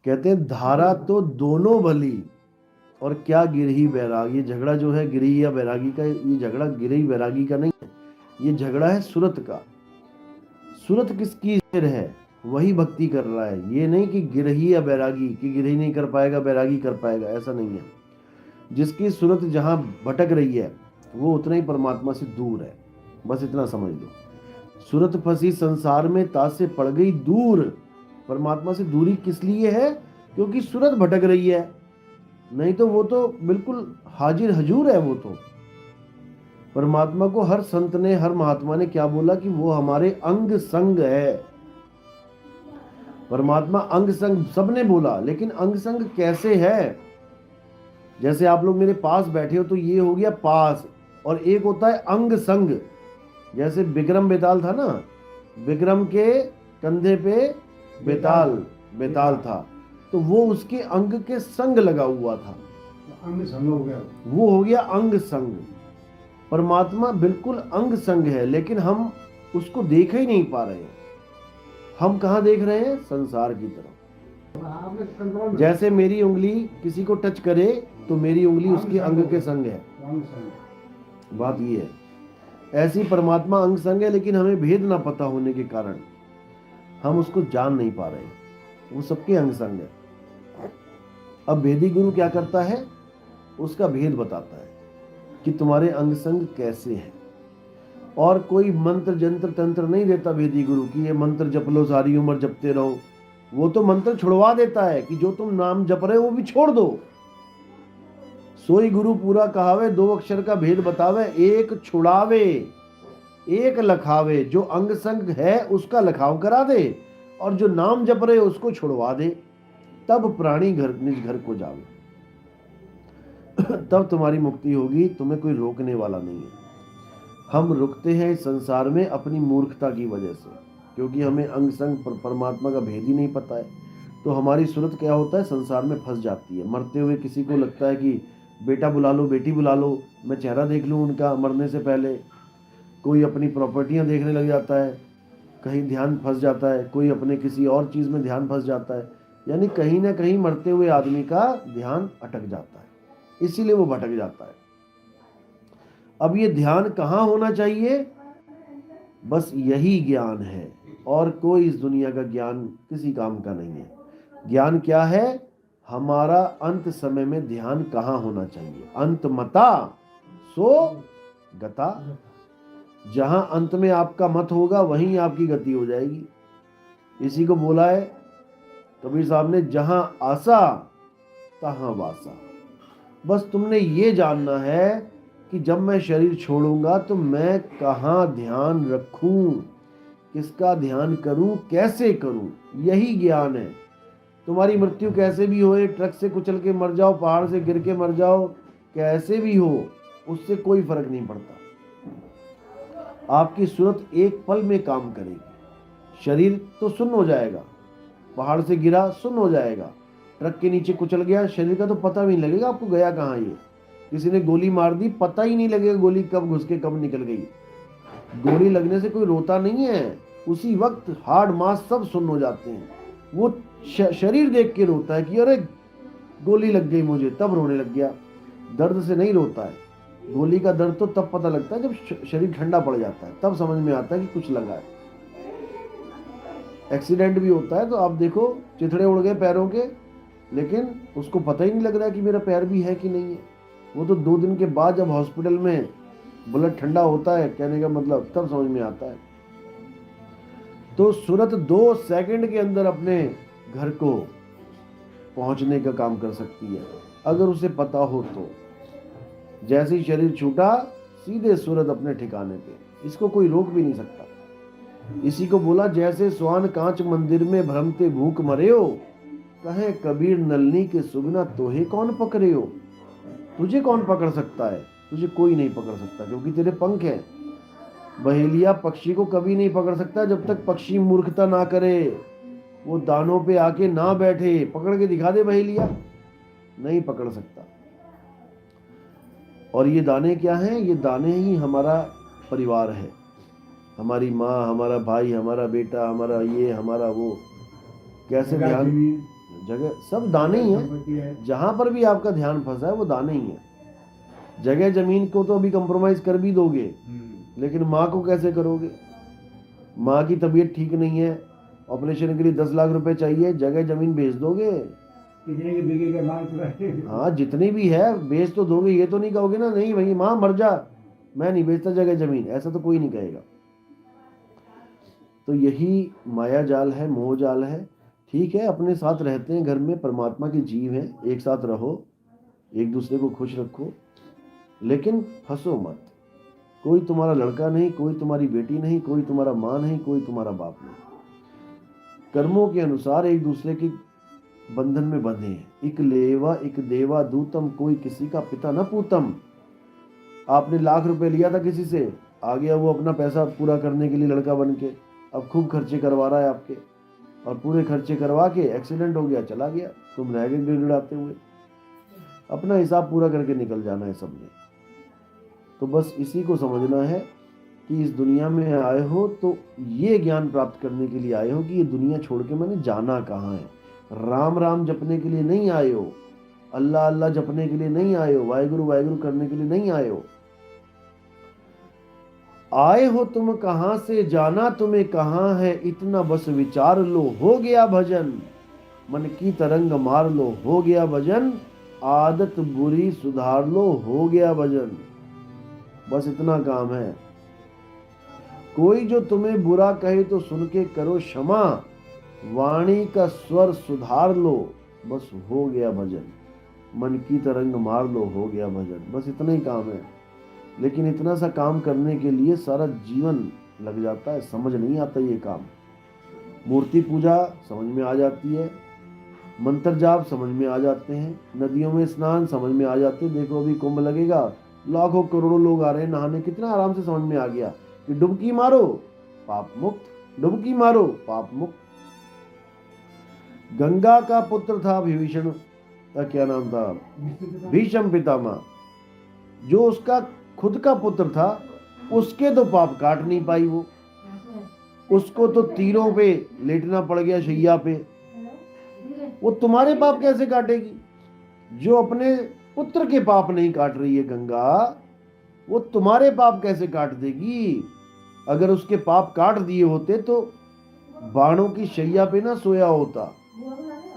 कहते हैं धारा तो दोनों भली और क्या गिरही बैराग। ये झगड़ा जो है गिरही या बैरागी का, ये झगड़ा गिरही बैरागी का नहीं है, ये झगड़ा है सूरत का। सूरत किसकी है, वही भक्ति कर रहा है। ये नहीं कि गिरही या बैरागी, कि गिरही नहीं कर पाएगा बैरागी कर पाएगा, ऐसा नहीं है। जिसकी सूरत जहां भटक रही है वो उतना ही परमात्मा से दूर है, बस इतना समझ लो। सूरत फंसी संसार में तासे पड़ गई दूर। परमात्मा से दूरी किस लिए है, क्योंकि सूरत भटक रही है, नहीं तो वो तो बिल्कुल हाजिर हजूर है। वो तो परमात्मा को हर संत ने, हर महात्मा ने क्या बोला कि वो हमारे अंग संग है। परमात्मा अंग संग सबने बोला, लेकिन अंग संग कैसे है? जैसे आप लोग मेरे पास बैठे हो तो ये हो गया पास, और एक होता है अंग संग। जैसे विक्रम बेताल था ना, विक्रम के कंधे पे बेताल बेताल था, तो वो उसके अंग के संग लगा हुआ था, अंग संग हो गया, वो हो गया अंग संग। परमात्मा बिल्कुल अंग संग है, लेकिन हम उसको देख ही नहीं पा रहे हैं। हम कहाँ देख रहे हैं? संसार की तरफ। जैसे मेरी उंगली किसी को टच करे तो मेरी उंगली उसके अंग के संग है, बात ये है। ऐसी परमात्मा अंग संग है, लेकिन हमें भेद ना पता होने के कारण हम उसको जान नहीं पा रहे। वो सबके अंग संग है। अब भेदी गुरु क्या करता है, उसका भेद बताता है कि तुम्हारे अंग संग कैसे हैं। और कोई मंत्र जंत्र तंत्र नहीं देता भेदी गुरु की ये मंत्र जप लो सारी उम्र जपते रहो। वो तो मंत्र छुड़वा देता है कि जो तुम नाम जप रहे हो वो भी छोड़ दो। सोई गुरु पूरा कहावे, दो अक्षर का भेद बतावे, एक छुड़ावे एक लखावे। जो अंग संग है उसका लखाव करा दे, और जो नाम जप रहे उसको छुड़वा दे, तब प्राणी घर निज घर को जावे। तब तुम्हारी मुक्ति होगी, तुम्हें कोई रोकने वाला नहीं है। हम रुकते हैं इस संसार में अपनी मूर्खता की वजह से, क्योंकि हमें अंग संग परमात्मा का भेद ही नहीं पता है। तो हमारी सूरत क्या होता है, संसार में फंस जाती है। मरते हुए किसी को लगता है कि बेटा बुला लो, बेटी बुला लो, मैं चेहरा देख लूँ उनका मरने से पहले। कोई अपनी प्रॉपर्टियां देखने लग जाता है, कहीं ध्यान फंस जाता है, कोई अपने किसी और चीज़ में ध्यान फंस जाता है। यानी कहीं ना कहीं मरते हुए आदमी का ध्यान अटक जाता है, इसीलिए वो भटक जाता है। अब ये ध्यान कहाँ होना चाहिए? बस यही ज्ञान है, और कोई इस दुनिया का ज्ञान किसी काम का नहीं है। ज्ञान क्या है? हमारा अंत समय में ध्यान कहाँ होना चाहिए। अंत मता सो गता। जहां अंत में आपका मत होगा वहीं आपकी गति हो जाएगी। इसी को बोला है कबीर साहब ने, जहां आशा तहां वासा। बस तुमने ये जानना है कि जब मैं शरीर छोड़ूंगा तो मैं कहाँ ध्यान रखूं, किसका ध्यान करूं, कैसे करूं, यही ज्ञान है। तुम्हारी मृत्यु कैसे भी हो, ट्रक से कुचल के मर जाओ, पहाड़ से गिर के मर जाओ, कैसे भी हो, उससे कोई फर्क नहीं पड़ता। आपकी सूरत एक पल में काम करेगी। शरीर तो सुन्न हो जाएगा, पहाड़ से गिरा सुन्न हो जाएगा, ट्रक के नीचे कुचल गया, शरीर का तो पता भी नहीं लगेगा आपको गया कहाँ। ये किसी ने गोली मार दी, पता ही नहीं लगेगा गोली कब घुस के कब निकल गई। गोली लगने से कोई रोता नहीं है, उसी वक्त हार्ड मास सब सुन्न हो जाते हैं। वो शरीर देख के रोता है कि अरे गोली लग गई मुझे, तब रोने लग गया। दर्द से नहीं रोता है। गोली का दर्द तो तब पता लगता है जब शरीर ठंडा पड़ जाता है, तब समझ में आता है कि कुछ लगा है। एक्सीडेंट भी होता है तो आप देखो चिथड़े उड़ गए पैरों के, लेकिन उसको पता ही नहीं लग रहा है कि मेरा पैर भी है कि नहीं है। वो तो 2 दिन के बाद जब हॉस्पिटल में ब्लड ठंडा होता है, कहने का मतलब, तब समझ में आता है। तो सूरत 2 सेकंड के अंदर अपने घर को पहुंचने का काम कर सकती है, अगर उसे पता हो तो। जैसे ही शरीर छूटा, सीधे सूरत अपने ठिकाने पे, इसको कोई रोक भी नहीं सकता। इसी को बोला, जैसे स्वान कांच मंदिर में भ्रमते भूख मरे हो, कहे कबीर नलनी के सुगना तोहे कौन पकड़े हो। तुझे कौन पकड़ सकता है? तुझे कोई नहीं पकड़ सकता, क्योंकि तेरे पंख हैं। बहेलिया पक्षी को कभी नहीं पकड़ सकता जब तक पक्षी मूर्खता ना करे, वो दानों पे आके ना बैठे। पकड़ के दिखा दे बहेलिया, नहीं पकड़ सकता। और ये दाने क्या हैं? ये दाने ही हमारा परिवार है, हमारी माँ, हमारा भाई, हमारा बेटा, हमारा ये, हमारा वो। कैसे ध्यान, जगह सब दाने ही हैं। संपत्ति है। जहां पर भी आपका ध्यान फंसा है वो दाने ही है। जगह जमीन को तो अभी कंप्रोमाइज कर भी दोगे, लेकिन माँ को कैसे करोगे? माँ की तबीयत ठीक नहीं है, ऑपरेशन के लिए 10 लाख रुपए चाहिए, जगह जमीन बेच दोगे? कितने के बिकेगा माल पूरा? हाँ, जितनी भी है बेच तो दोगे। ये तो नहीं कहोगे ना, नहीं भाई माँ मर जा, मैं नहीं बेचता जगह जमीन, ऐसा तो कोई नहीं कहेगा। तो यही माया जाल है, मोह जाल है। ठीक है, अपने साथ रहते हैं घर में, परमात्मा के जीव हैं, एक साथ रहो, एक दूसरे को खुश रखो, लेकिन फंसो मत। कोई तुम्हारा लड़का नहीं, कोई तुम्हारी बेटी नहीं, कोई तुम्हारा माँ नहीं, कोई तुम्हारा बाप नहीं। कर्मों के अनुसार एक दूसरे के बंधन में बंधे हैं। इक लेवा इक देवा दूतम, कोई किसी का पिता न पूतम। आपने लाख रुपए लिया था किसी से, आ गया वो अपना पैसा पूरा करने के लिए लड़का बन के, अब खूब खर्चे करवा रहा है आपके, और पूरे खर्चे करवा के एक्सीडेंट हो गया, चला गया, तुम रह गए गिड़गिड़ाते हुए। अपना हिसाब पूरा करके निकल जाना है सबने। तो बस इसी को समझना है कि इस दुनिया में आए हो तो ये ज्ञान प्राप्त करने के लिए आए हो कि ये दुनिया छोड़ के मैंने जाना कहाँ है। राम राम जपने के लिए नहीं आए हो, अल्लाह अल्लाह जपने के लिए नहीं आए हो, वाहिगुरु वाहिगुरु करने के लिए नहीं आए हो। आए हो तुम कहां से, जाना तुम्हें कहां है, इतना बस विचार लो, हो गया भजन। मन की तरंग मार लो, हो गया भजन। आदत बुरी सुधार लो, हो गया भजन। बस इतना काम है। कोई जो तुम्हें बुरा कहे तो सुन के करो क्षमा, वाणी का स्वर सुधार लो, बस हो गया भजन। मन की तरंग मार लो, हो गया भजन। बस इतना ही काम है। लेकिन इतना सा काम करने के लिए सारा जीवन लग जाता है, समझ नहीं आता ये काम। मूर्ति पूजा समझ में आ जाती है, मंत्र जाप समझ में आ जाते हैं, नदियों में स्नान समझ में आ जाते हैं। देखो अभी कुंभ लगेगा, लाखों करोड़ों लोग आ रहे हैं नहाने, कितना आराम से समझ में आ गया कि डुबकी मारो पाप मुक्त, डुबकी मारो पाप मुक्त। गंगा का पुत्र था विभीषण का, क्या नाम था, भीष्म पितामह। जो उसका खुद का पुत्र था, उसके तो पाप काट नहीं पाई वो, उसको तो तीरों पे लेटना पड़ गया, शैया पे। वो तुम्हारे पाप कैसे काटेगी? जो अपने पुत्र के पाप नहीं काट रही है गंगा, वो तुम्हारे पाप कैसे काट देगी? अगर उसके पाप काट दिए होते तो बाणों की शैया पे ना सोया होता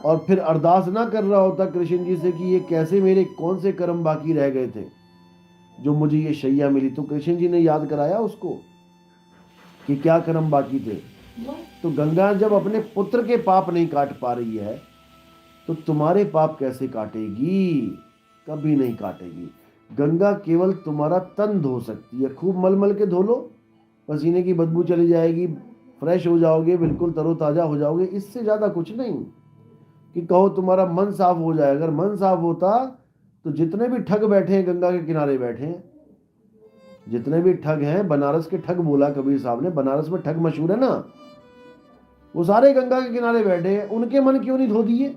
और फिर अरदास ना कर रहा होता कृष्ण जी से कि ये कैसे मेरे कौन से कर्म बाकी रह गए थे जो मुझे ये शैया मिली। तो कृष्ण जी ने याद कराया उसको कि क्या कर्म बाकी थे। तो गंगा जब अपने पुत्र के पाप नहीं काट पा रही है तो तुम्हारे पाप कैसे काटेगी? कभी नहीं काटेगी। गंगा केवल तुम्हारा तन धो सकती है। खूब मल मल के धो लो, पसीने की बदबू चली जाएगी, फ्रेश हो जाओगे, बिल्कुल तरोताजा हो जाओगे। इससे ज्यादा कुछ नहीं कि कहो तुम्हारा मन साफ हो जाए। अगर मन साफ होता तो जितने भी ठग बैठे हैं गंगा के किनारे बैठे हैं, जितने भी ठग हैं, बनारस के ठग बोला कबीर साहब ने, बनारस में ठग मशहूर है ना, वो सारे गंगा के किनारे बैठे हैं। उनके मन क्यों नहीं धो दिए?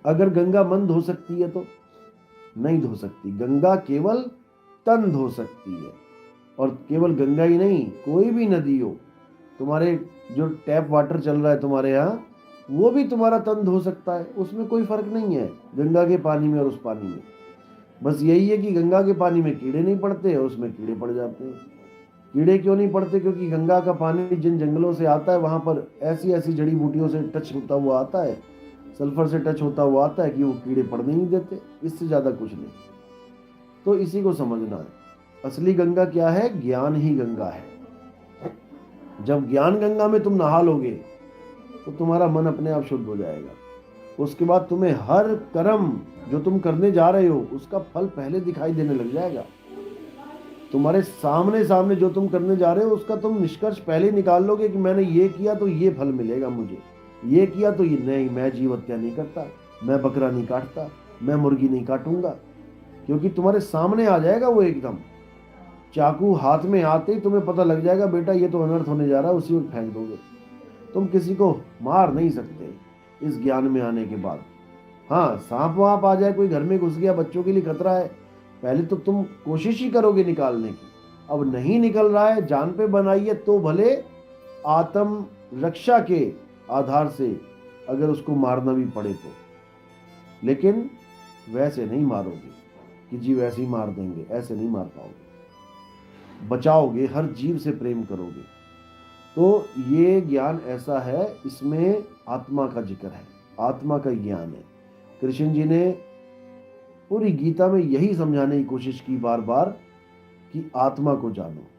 अगर गंगा मन धो सकती है तो नहीं धो सकती। गंगा केवल तन धो सकती है। और केवल गंगा ही नहीं, कोई भी नदी हो, तुम्हारे जो टैप वाटर चल रहा है तुम्हारे यहाँ, वो भी तुम्हारा तन धो सकता है। उसमें कोई फर्क नहीं है गंगा के पानी में और उस पानी में। बस यही है कि गंगा के पानी में कीड़े नहीं पड़ते और उसमें कीड़े पड़ जाते हैं। कीड़े क्यों नहीं पड़ते? क्योंकि गंगा का पानी जिन जंगलों से आता है वहां पर ऐसी ऐसी जड़ी बूटियों से टच होता हुआ आता है, सल्फर से टच होता हुआ आता है कि वो कीड़े पड़ने नहीं देते। इससे ज्यादा कुछ नहीं। तो इसी को समझना है। असली गंगा क्या है? ज्ञान ही गंगा है। जब ज्ञान गंगा में तुम नहा लोगे तो तुम्हारा मन अपने आप शुद्ध हो जाएगा। उसके बाद तुम्हें हर कर्म जो तुम करने जा रहे हो उसका फल पहले दिखाई देने लग जाएगा। तुम्हारे सामने सामने जो तुम करने जा रहे हो उसका तुम निष्कर्ष पहले ही निकाल लोगे कि मैंने ये किया तो ये फल मिलेगा मुझे, ये किया तो ये नहीं, मैं जीव हत्या नहीं करता, मैं बकरा नहीं काटता, मैं मुर्गी नहीं काटूंगा। क्योंकि तुम्हारे सामने आ जाएगा वो एकदम। चाकू हाथ में आते ही तुम्हें पता लग जाएगा बेटा ये तो अनर्थ होने जा रहा है, उसी वक्त फेंक दोगे। तुम किसी को मार नहीं सकते इस ज्ञान में आने के बाद। हाँ, सांप वाप आ जाए, कोई घर में घुस गया, बच्चों के लिए खतरा है, पहले तो तुम कोशिश ही करोगे निकालने की। अब नहीं निकल रहा है, जान पे बनाइए तो भले आत्म रक्षा के आधार से अगर उसको मारना भी पड़े तो, लेकिन वैसे नहीं मारोगे कि जी वैसे ही मार देंगे, ऐसे नहीं मार पाओगे, बचाओगे, हर जीव से प्रेम करोगे। तो ये ज्ञान ऐसा है, इसमें आत्मा का जिक्र है, आत्मा का ज्ञान है। कृष्ण जी ने पूरी गीता में यही समझाने की कोशिश की बार बार कि आत्मा को जानो,